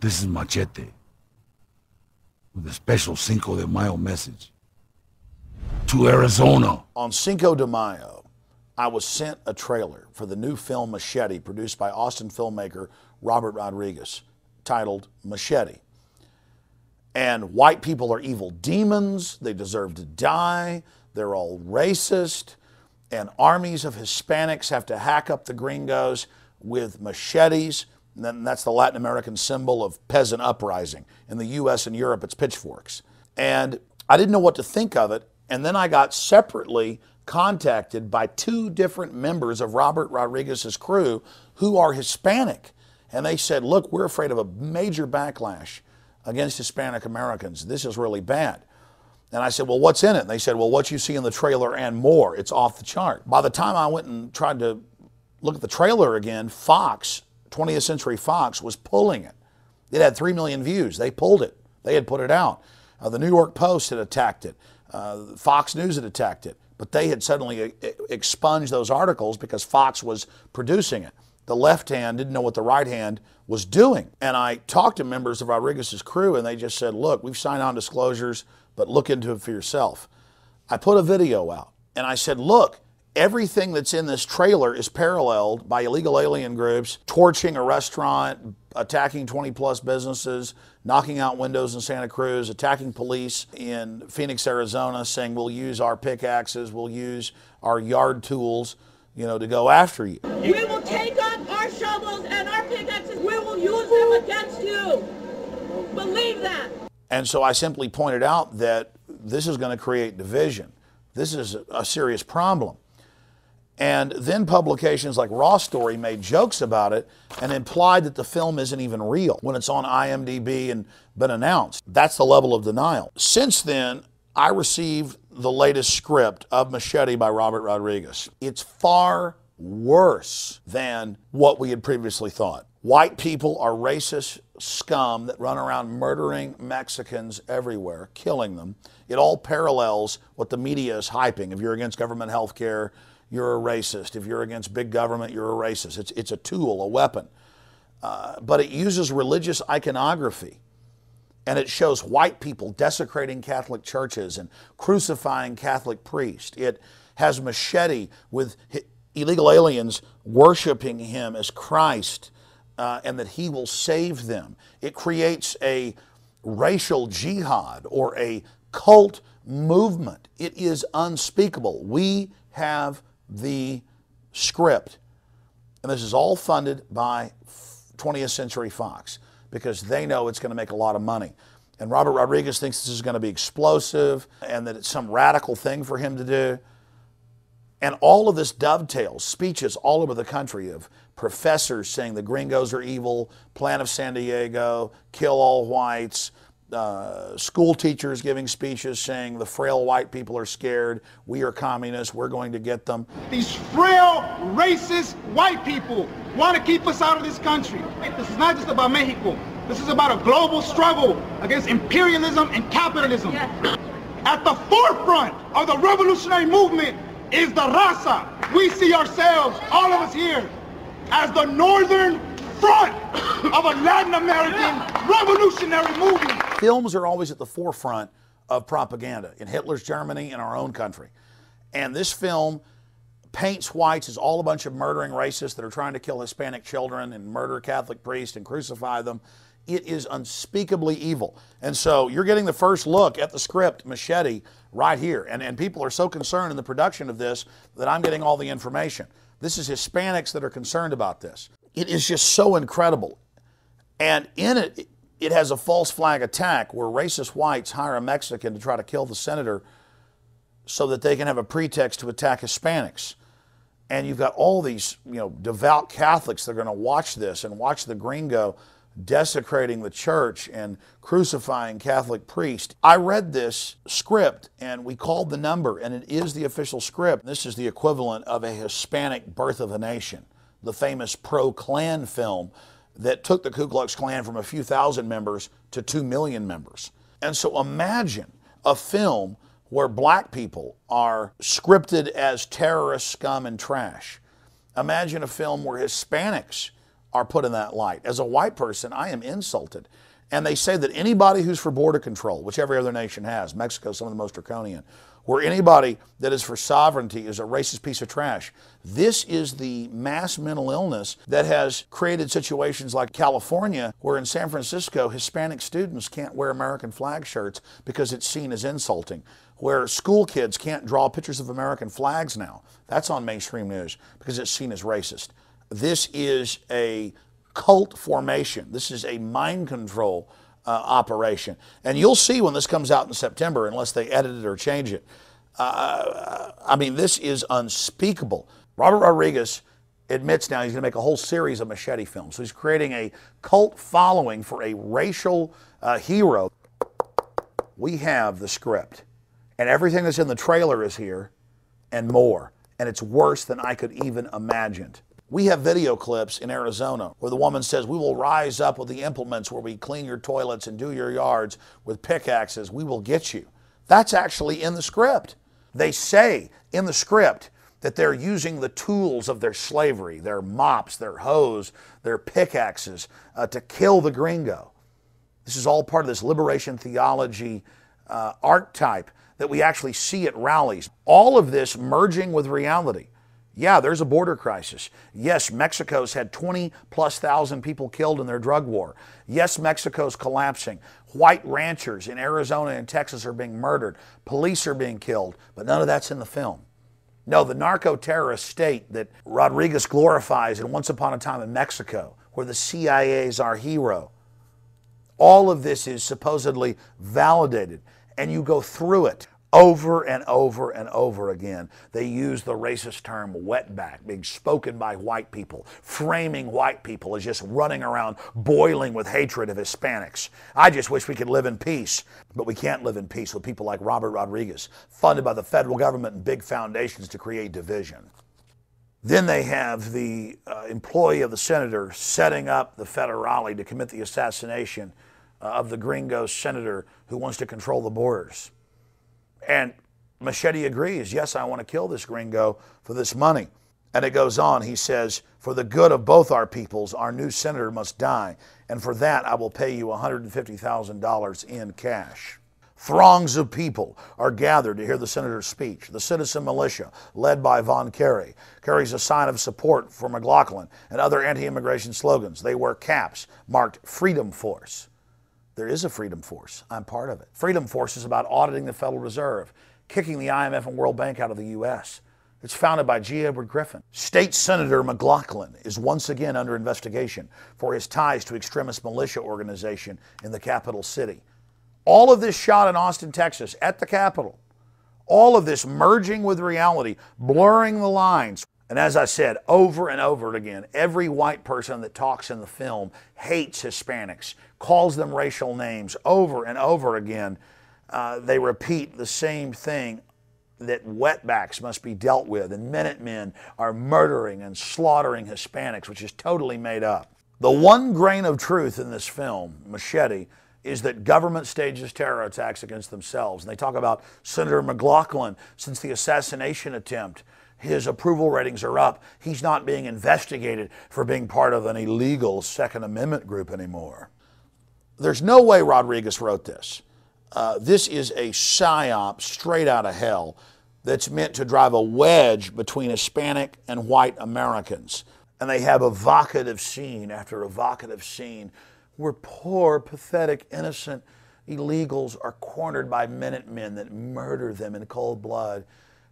This is Machete with a special Cinco de Mayo message to Arizona. On Cinco de Mayo, I was sent a trailer for the new film Machete, produced by Austin filmmaker Robert Rodriguez, titled Machete. And white people are evil demons, they deserve to die, they're all racist, and armies of Hispanics have to hack up the gringos with machetes. And then that's the Latin American symbol of peasant uprising. In the US and Europe, it's pitchforks. And I didn't know what to think of it. And then I got separately contacted by two different members of Robert Rodriguez's crew who are Hispanic. And they said, look, we're afraid of a major backlash against Hispanic Americans. This is really bad. And I said, well, what's in it? And they said, well, what you see in the trailer and more. It's off the chart. By the time I went and tried to look at the trailer again, Fox, 20th Century Fox, was pulling it. It had 3 million views. They pulled it. They had put it out. The New York Post had attacked it. Fox News had attacked it. But they had suddenly expunged those articles because Fox was producing it. The left hand didn't know what the right hand was doing. And I talked to members of Rodriguez's crew, and they just said, look, we've signed on disclosures, but look into it for yourself. I put a video out, and I said, look, everything that's in this trailer is paralleled by illegal alien groups torching a restaurant, attacking 20-plus businesses, knocking out windows in Santa Cruz, attacking police in Phoenix, Arizona, saying we'll use our pickaxes, we'll use our yard tools, to go after you. We will take up our shovels and our pickaxes. We will use them against you. Believe that. And so I simply pointed out that this is going to create division. This is a serious problem. And then publications like Raw Story made jokes about it and implied that the film isn't even real when it's on IMDb and been announced. That's the level of denial. Since then, I received the latest script of Machete by Robert Rodriguez. It's far worse than what we had previously thought. White people are racist scum that run around murdering Mexicans everywhere, killing them. It all parallels what the media is hyping. If you're against government health care, you're a racist. If you're against big government, you're a racist. It's a tool, a weapon. But it uses religious iconography. And it shows white people desecrating Catholic churches and crucifying Catholic priests. It has Machete with illegal aliens worshiping him as Christ and that he will save them. It creates a racial jihad or a cult movement. It is unspeakable. We have the script. And this is all funded by 20th Century Fox because they know it's going to make a lot of money. And Robert Rodriguez thinks this is going to be explosive and that it's some radical thing for him to do. And all of this dovetails speeches all over the country of professors saying the gringos are evil, Plan of San Diego, kill all whites, school teachers giving speeches saying the frail white people are scared, we are communists, we're going to get them. These frail, racist white people want to keep us out of this country. This is not just about Mexico. This is about a global struggle against imperialism and capitalism. Yes. At the forefront of the revolutionary movement is the raza. We see ourselves, all of us here, as the northern front of a Latin American revolutionary movement. Films are always at the forefront of propaganda in Hitler's Germany and our own country. And this film paints whites as all a bunch of murdering racists that are trying to kill Hispanic children and murder Catholic priests and crucify them. It is unspeakably evil. And so you're getting the first look at the script, Machete, right here. And people are so concerned in the production of this that I'm getting all the information. This is Hispanics that are concerned about this. It is just so incredible. And in it, it has a false flag attack where racist whites hire a Mexican to try to kill the senator so that they can have a pretext to attack Hispanics. And you've got all these, devout Catholics that are going to watch this and watch the gringo desecrating the church and crucifying Catholic priests. I read this script and we called the number and it is the official script. This is the equivalent of a Hispanic Birth of a Nation, the famous pro-Klan film that took the Ku Klux Klan from a few thousand members to 2 million members. And so imagine a film where black people are scripted as terrorist scum and trash. Imagine a film where Hispanics are put in that light. As a white person, I am insulted. And they say that anybody who's for border control, which every other nation has, Mexico, some of the most draconian, where anybody that is for sovereignty is a racist piece of trash. This is the mass mental illness that has created situations like California, where in San Francisco, Hispanic students can't wear American flag shirts because it's seen as insulting, where school kids can't draw pictures of American flags now. That's on mainstream news because it's seen as racist. This is a cult formation. This is a mind control operation. And you'll see when this comes out in September, unless they edit it or change it. I mean, this is unspeakable. Robert Rodriguez admits now he's going to make a whole series of Machete films. So he's creating a cult following for a racial hero. We have the script, and everything that's in the trailer is here and more. And it's worse than I could even imagine. We have video clips in Arizona where the woman says, we will rise up with the implements where we clean your toilets and do your yards with pickaxes. We will get you. That's actually in the script. They say in the script that they're using the tools of their slavery, their mops, their hoes, their pickaxes to kill the gringo. This is all part of this liberation theology archetype that we actually see at rallies. All of this merging with reality. Yeah, there's a border crisis. Yes, Mexico's had 20,000+ people killed in their drug war. Yes, Mexico's collapsing. White ranchers in Arizona and Texas are being murdered. Police are being killed, but none of that's in the film. No, the narco-terrorist state that Rodriguez glorifies in Once Upon a Time in Mexico, where the CIA is our hero. All of this is supposedly validated, and you go through it. Over and over and over again, they use the racist term wetback, being spoken by white people, framing white people as just running around boiling with hatred of Hispanics. I just wish we could live in peace, but we can't live in peace with people like Robert Rodriguez, funded by the federal government and big foundations to create division. Then they have the employee of the senator setting up the federale to commit the assassination of the gringo senator who wants to control the borders. And Machete agrees, yes, I want to kill this gringo for this money. And it goes on, he says, for the good of both our peoples, our new senator must die. And for that, I will pay you $150,000 in cash. Throngs of people are gathered to hear the senator's speech. The citizen militia, led by Von Kerry, carries a sign of support for McLaughlin and other anti-immigration slogans. They wear caps marked Freedom Force. There is a Freedom Force. I'm part of it. Freedom Force is about auditing the Federal Reserve, kicking the IMF and World Bank out of the U.S. It's founded by G. Edward Griffin. State Senator McLaughlin is once again under investigation for his ties to extremist militia organization in the capital city. All of this shot in Austin, Texas, at the Capitol. All of this merging with reality, blurring the lines. And as I said, over and over again, every white person that talks in the film hates Hispanics, calls them racial names over and over again. They repeat the same thing, that wetbacks must be dealt with, and Minutemen are murdering and slaughtering Hispanics, which is totally made up. The one grain of truth in this film, Machete, is that government stages terror attacks against themselves. And they talk about Senator McLaughlin since the assassination attempt. His approval ratings are up. He's not being investigated for being part of an illegal Second Amendment group anymore. There's no way Rodriguez wrote this. This is a psyop straight out of hell that's meant to drive a wedge between Hispanic and white Americans. And they have evocative scene after evocative scene where poor, pathetic, innocent illegals are cornered by Minutemen that murder them in cold blood.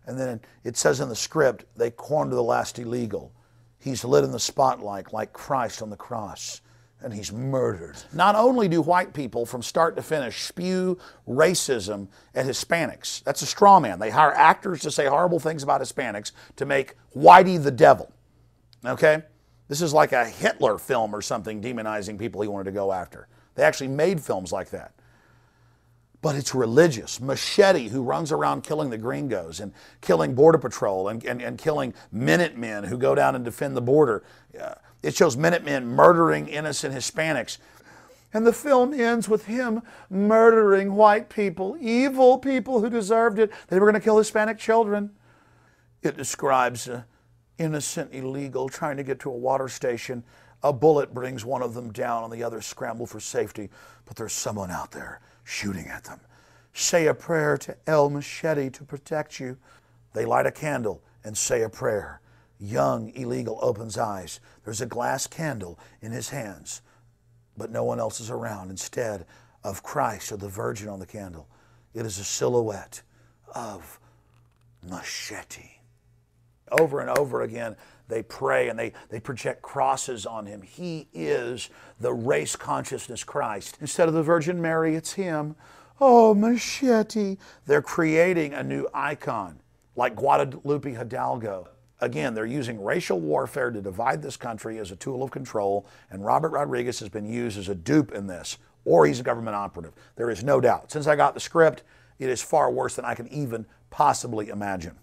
And then it says in the script, they corner the last illegal. He's lit in the spotlight like Christ on the cross, and he's murdered. Not only do white people from start to finish spew racism at Hispanics, that's a straw man. They hire actors to say horrible things about Hispanics to make Whitey the devil, okay? This is like a Hitler film or something demonizing people he wanted to go after. They actually made films like that. But it's religious. Machete, who runs around killing the gringos and killing Border Patrol and killing Minutemen who go down and defend the border. It shows Minutemen murdering innocent Hispanics. And the film ends with him murdering white people, evil people who deserved it. They were going to kill Hispanic children. It describes an innocent illegal trying to get to a water station A bullet brings one of them down and the others scramble for safety, but there's someone out there shooting at them. Say a prayer to El Machete to protect you. They light a candle and say a prayer. Young illegal opens eyes. There's a glass candle in his hands, but no one else is around. Instead of Christ or the Virgin on the candle, it is a silhouette of Machete. Over and over again, they pray and they project crosses on him. He is the race consciousness Christ. Instead of the Virgin Mary, it's him. Oh, Machete. They're creating a new icon, like Guadalupe Hidalgo. Again, they're using racial warfare to divide this country as a tool of control, and Robert Rodriguez has been used as a dupe in this, or he's a government operative. There is no doubt. Since I got the script, it is far worse than I can even possibly imagine.